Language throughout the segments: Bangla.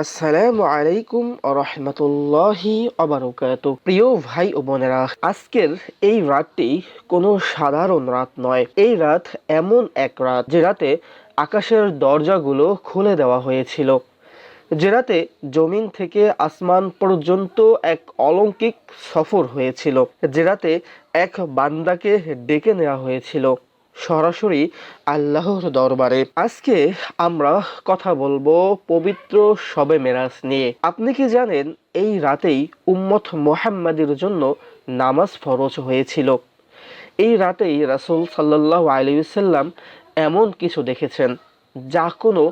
আসসালামু আলাইকুম রহমতুল্লাহি অবরকাতুহ। প্রিয় ভাই ও বোনেরা, আজকের এই রাতটি কোনো সাধারণ রাত নয়। এই রাত এমন এক রাত যে রাতে আকাশের দরজাগুলো খুলে দেওয়া হয়েছিল, যে রাতে জমিন থেকে আসমান পর্যন্ত এক অলৌকিক সফর হয়েছিল, যে রাতে এক বান্দাকে ডেকে নেওয়া হয়েছিল সরাসরি আল্লাহর দরবারে। আজকে আমরা কথা বলবো পবিত্র শবে মেরাজ নিয়ে। আপনি কি জানেন এই রাতেই উম্মত মুহাম্মাদের জন্য নামাজ ফরজ হয়েছিল? এই রাতেই রাসূল সাল্লাল্লাহু আলাইহি ওয়াসাল্লাম এমন কিছু দেখেছেন যা কোনো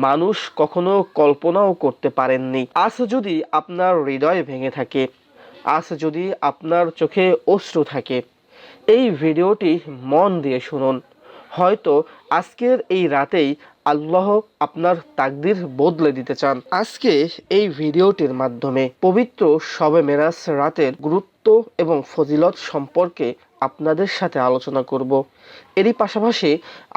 মানুষ কখনো কল্পনাও করতে পারেননি। আজ যদি আপনার হৃদয় ভেঙে থাকে, আজ যদি আপনার চোখে অশ্রু থাকে, এই ভিডিওটি মন দিয়ে শুনুন। হয়তো আজকের এই রাতেই আল্লাহ আপনার তাকদির বদলে দিতে চান। আজকে এই ভিডিওটির মাধ্যমে পবিত্র শবে মেরাজ রাতের গুরুত্ব এবং ফজিলত সম্পর্কে আপনাদের সাথে আলোচনা করব। এরই পাশাপাশি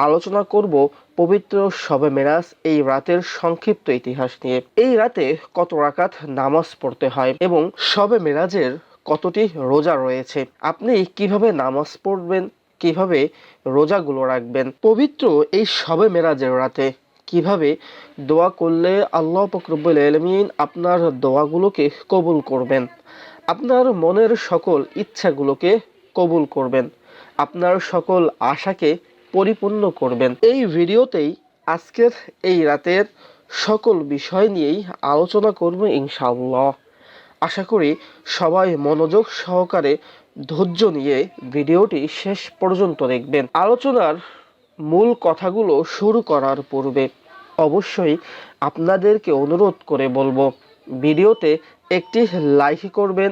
আলোচনা করব পবিত্র শবে মেরাজ এই রাতের সংক্ষিপ্ত ইতিহাস নিয়ে। এই রাতে কত রাকাত নামাজ পড়তে হয় এবং শবে মেরাজের কতটি রোজা রয়েছে, আপনি কিভাবে নামাজ পড়বেন, কিভাবে রোজাগুলো রাখবেন, পবিত্র এই শবে মেরাজের রাতে কিভাবে দোয়া করলে আল্লাহ পাক রব্বুল আলামিন আপনার দোয়াগুলোকে কবুল করবেন, আপনার মনের সকল ইচ্ছাগুলোকে কবুল করবেন, আপনার সকল আশাকে পরিপূর্ণ করবেন। এই ভিডিওতেই আজকের এই রাতের সকল বিষয় নিয়েই আলোচনা করব ইনশাআল্লাহ। আশা করি সবাই মনোযোগ সহকারে ধৈর্য নিয়ে ভিডিওটি শেষ পর্যন্ত দেখবেন। আলোচনার মূল কথাগুলো শুরু করার পূর্বে অবশ্যই আপনাদেরকে অনুরোধ করে বলবো, ভিডিওতে একটি লাইক করবেন,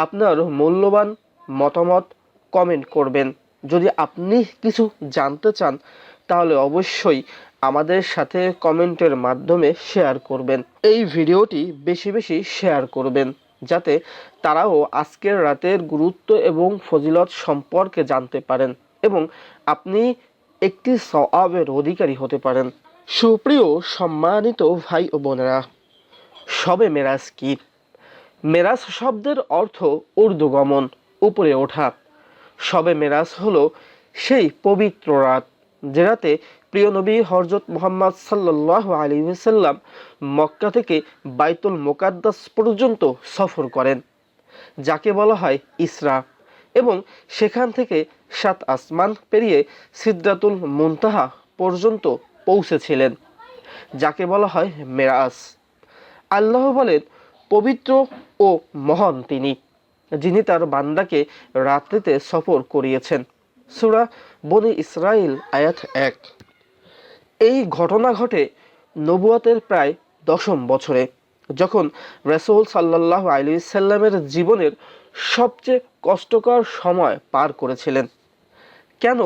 আপনার মূল্যবান মতামত কমেন্ট করবেন। যদি আপনি কিছু জানতে চান তাহলে অবশ্যই আমাদের সাথে কমেন্টের মাধ্যমে শেয়ার করবেন। এই ভিডিওটি বেশি বেশি শেয়ার করবেন যাতে তারাও আজকের রাতের গুরুত্ব এবং ফজিলত সম্পর্কে জানতে পারেন এবং আপনি একটি সওয়াবের অধিকারী হতে পারেন। সুপ্রিয় সম্মানিত ভাই ও বোনেরা, শবে মেরাজ কি? মেরাজ শব্দের অর্থ ঊর্ধ্বগমন, উপরে ওঠা। শবে মেরাজ হলো সেই পবিত্র রাত যে রাতে প্রিয় নবী হযরত মুহাম্মদ সাল্লাল্লাহু আলাইহি ওয়াসাল্লাম মক্কা থেকে বাইতুল মুকাদ্দাস পর্যন্ত সফর করেন, যাকে বলা হয় ইসরা, এবং সেখান থেকে 7 আসমান পেরিয়ে সিদরাতুল মুনতাহা পর্যন্ত পৌঁছেছিলেন, যাকে বলা হয় মেরাজ। আল্লাহ বলেন, পবিত্র ও মহান তিনি, যিনি তার বান্দাকে রাত্রিতে সফর করিয়েছেন। সূরা বনী ইসরাইল আয়াত 1। এই ঘটনা ঘটে নবুয়তের প্রায় 10ম বছরে, যখন রাসূল সাল্লাল্লাহু আলাইহি সাল্লামের জীবনের সবচেয়ে কষ্টকর সময় পার করেছিলেন। কেন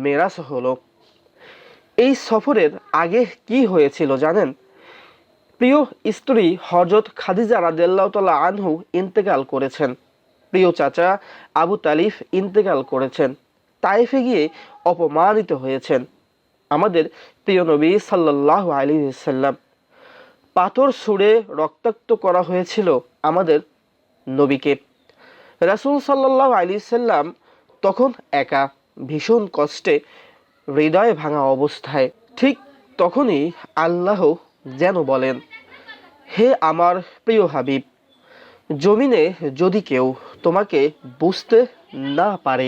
মেরাজ হলো? এই সফরের আগে কি হয়েছিল জানেন? প্রিয় স্ত্রী হযরত খাদিজা রাদিয়াল্লাহু তাআলা আনহু ইন্তেকাল করেছেন, প্রিয় চাচা আবু তালিব ইন্তেকাল করেছেন, তায়েফে গিয়ে অপমানিত হয়েছেন আমাদের প্রিয় নবী সাল্লাল্লাহু আলাইহি ওয়াসাল্লাম, পাথর ছুঁড়ে রক্তাক্ত করা হয়েছিল আমাদের নবীকে। রাসূল সাল্লাল্লাহু আলাইহি ওয়াসাল্লাম তখন একা, ভীষণ কষ্টে, হৃদয় ভাঙা অবস্থায়। ঠিক তখনই আল্লাহ যেন বলেন, হে আমার প্রিয় হাবিব, জমিনে যদি কেউ তোমাকে বুঝতে না পারে,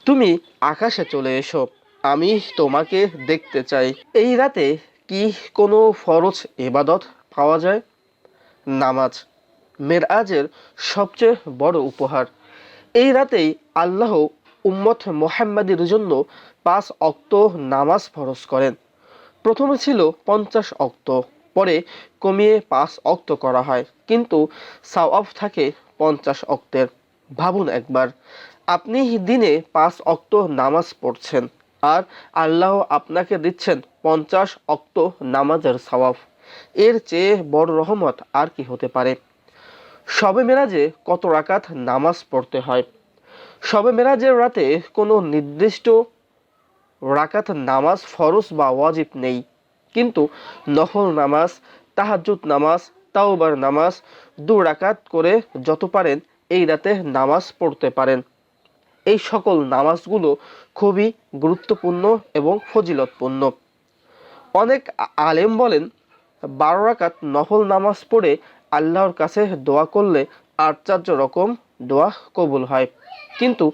তুমি আকাশে চলে এসো, আমি তোমাকে দেখতে চাই। এই রাতে কি কোনো ফরজ ইবাদত পাওয়া যায়? নামাজ মেরাজের সবচেয়ে বড় উপহার। এই রাতেই আল্লাহ উম্মত মুহাম্মাদের জন্য 5 ওয়াক্ত নামাজ ফরজ করেন। প্রথমে ছিল 50 ওয়াক্ত, পরে কমিয়ে 5 ওয়াক্ত করা হয়, কিন্তু সওয়াব থাকে 50 ওয়াক্তের। ভাবুন একবার, আপনি দিনে 5 ওয়াক্ত নামাজ পড়ছেন আর আল্লাহ আপনাকে দিচ্ছেন 50 ওয়াক্ত নামাজের সওয়াব। এর চেয়ে বড় রহমত আর কি হতে পারে? শবে মেরাজে কত রাকাত নামাজ পড়তে হয়? শবে মেরাজের রাতে কোনো নির্দিষ্ট রাকাত নামাজ ফরজ বা ওয়াজিব নেই, কিন্তু নফল নামাজ, তাহাজ্জুদ নামাজ, তাওবার নামাজ 2 রাকাত করে যত পারেন এই রাতে নামাজ পড়তে পারেন। এই সকল নামাজগুলো খুবই গুরুত্বপূর্ণ এবং ফজিলতপূর্ণ। অনেক আলেম বলেন 12 রাকাত নফল নামাজ পড়ে আল্লাহর কাছে দোয়া করলে 8 রকম দোয়া কবুল হয়। কিন্তু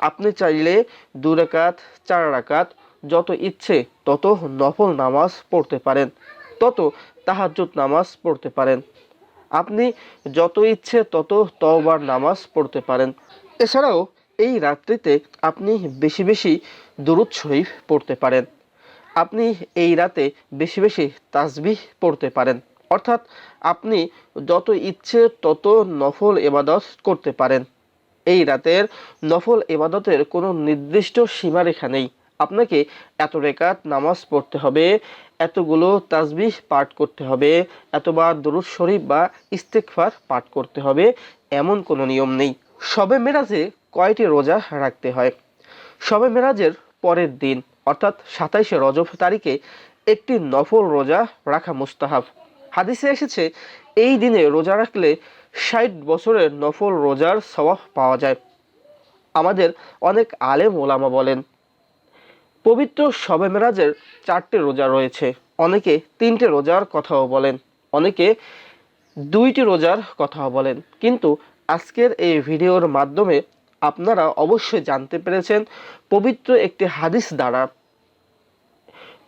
আপনি চাইলে 2 রাকাত, 4 রাকাত যত ইচ্ছে তত নফল নামাজ পড়তে পারেন, তত তাহাজ্জুদ নামাজ পড়তে পারেন। আপনি যত ইচ্ছে তত তওবার নামাজ পড়তে পারেন। এছাড়াও এই রাত্রিতে আপনি বেশি বেশি দুরূদ শরীফ পড়তে পারেন। আপনি এই রাতে বেশি বেশি তাসবিহ পড়তে পারেন। অর্থাৎ আপনি যত ইচ্ছে তত নফল ইবাদত করতে পারেন। এই রাতের নফল ইবাদতের কোনো নির্দিষ্ট সীমারেখা নেই। আপনাকে এত রাকাত নামাজ পড়তে হবে, এতগুলো তাসবিহ পাঠ করতে হবে, এতবার দুরূদ শরীফ বা ইস্তিগফার পাঠ করতে হবে, এমন কোনো নিয়ম নেই। শবে মেরাজে কয়টি রোজা রাখতে হয়? শবে মেরাজের পরের দিন অর্থাৎ 27শে রজব তারিখে একটি নফল রোজা রাখা মুস্তাহাব। হাদিসে এসেছে এই দিনে রোজা রাখলে 60 বছরের নফল রোজার সওয়াব পাওয়া যায়। আমাদের অনেক আলেম ওলামা বলেন পবিত্র শবে মেরাজের 4টে রোজা রয়েছে। অনেকে 3টে রোজার কথাও বলেন, অনেকে 2টি রোজার কথাও বলেন। কিন্তু আজকের এই ভিডিওর মাধ্যমে আপনারা অবশ্যই জানতে পেরেছেন পবিত্র একটি হাদিস দ্বারা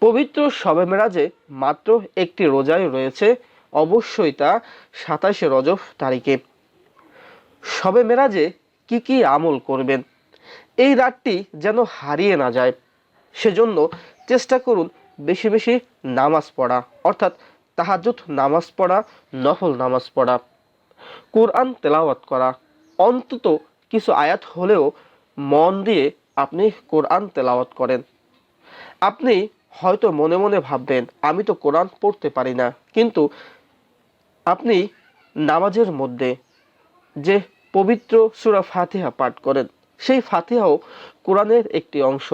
পবিত্র শবে মেরাজে মাত্র একটি রোজাই রয়েছে, অবশ্যই তা 27শে রজব তারিখে। শবে মেরাজে কি কি আমল করবেন, এই রাতটি যেন হারিয়ে না যায়, সেজন্য চেষ্টা করুন বেশি বেশি নামাজ পড়া, অর্থাৎ তাহাজ্জুদ নামাজ পড়া, নফল নামাজ পড়া, কোরআন তেলাওয়াত করা। অন্তত কিছু আয়াত হলেও মন দিয়ে আপনি কোরআন তেলাওয়াত করেন। আপনি হয়তো মনে মনে ভাববেন আমি তো কোরআন পড়তে পারি না, কিন্তু আপনি নামাজের মধ্যে যে পবিত্র সূরা ফাতিহা পাঠ করেন, সেই ফাতিহাও কোরআনের একটি অংশ,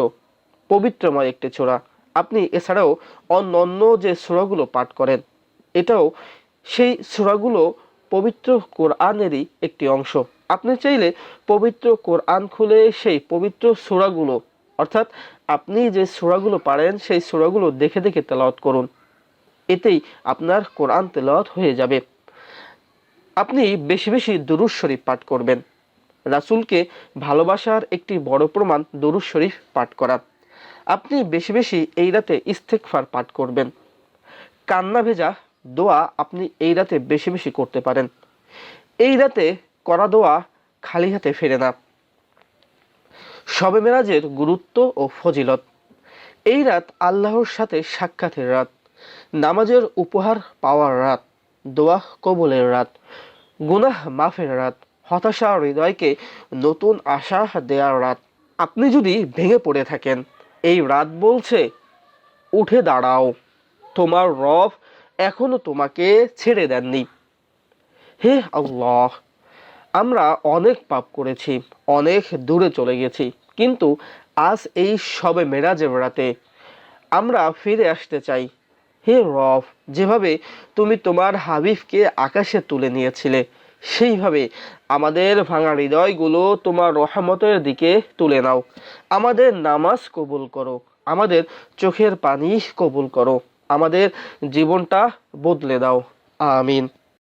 পবিত্রময় একটি সূরা। আপনি এছাড়াও অন্যান্য যে সূরাগুলো পাঠ করেন, এটাও সেই সূরাগুলো পবিত্র কোরআনেরই একটি অংশ। আপনি চাইলে পবিত্র কোরআন খুলে সেই পবিত্র সূরাগুলো, অর্থাৎ আপনি যে সূরাগুলো পারেন সেই সূরাগুলো দেখে দেখে তেলাওয়াত করুন, এতেই আপনার কোরআন তেলাওয়াত হয়ে যাবে। আপনি বেশি বেশি দুরূদ শরীফ পাঠ করবেন। রাসূলকে ভালোবাসার একটি বড় প্রমাণ দুরূদ শরীফ পাঠ করা। আপনি বেশি বেশি এই রাতে ইস্তিগফার পাঠ করবেন। কান্না ভেজা দোয়া আপনি এই রাতে বেশি বেশি করতে পারেন। এই রাতে করা দোয়া খালি হাতে ফেরে না। শবে মেরাজের গুরুত্ব ও ফজিলত। এই রাত আল্লাহর সাথে সাক্ষাতের রাত, নামাজের উপহার পাওয়ার রাত, দোয়া কবুলের রাত, গুনাহ মাফের রাত, হতাশা হৃদয়কে নতুন আশা দেওয়ার রাত। আপনি যদি ভেঙে পড়ে থাকেন, এই রাত বলছে উঠে দাঁড়াও, তোমার রব এখনো তোমাকে ছেড়ে দেননি। হে আল্লাহ, আমরা অনেক পাপ করেছি, অনেক দূরে চলে গেছি, কিন্তু আজ এই শবে মেরাজের রাতে আমরা ফিরে আসতে চাই। হে রব, যেভাবে তুমি তোমার হাবিবকে আকাশে তুলে নিয়েছিলে, সেইভাবে আমাদের ভাঙা হৃদয়গুলো তোমার রহমতের দিকে তুলে নাও। আমাদের নামাজ কবুল করো, আমাদের চোখের পানি কবুল করো, আমাদের জীবনটা বদলে দাও। আমিন।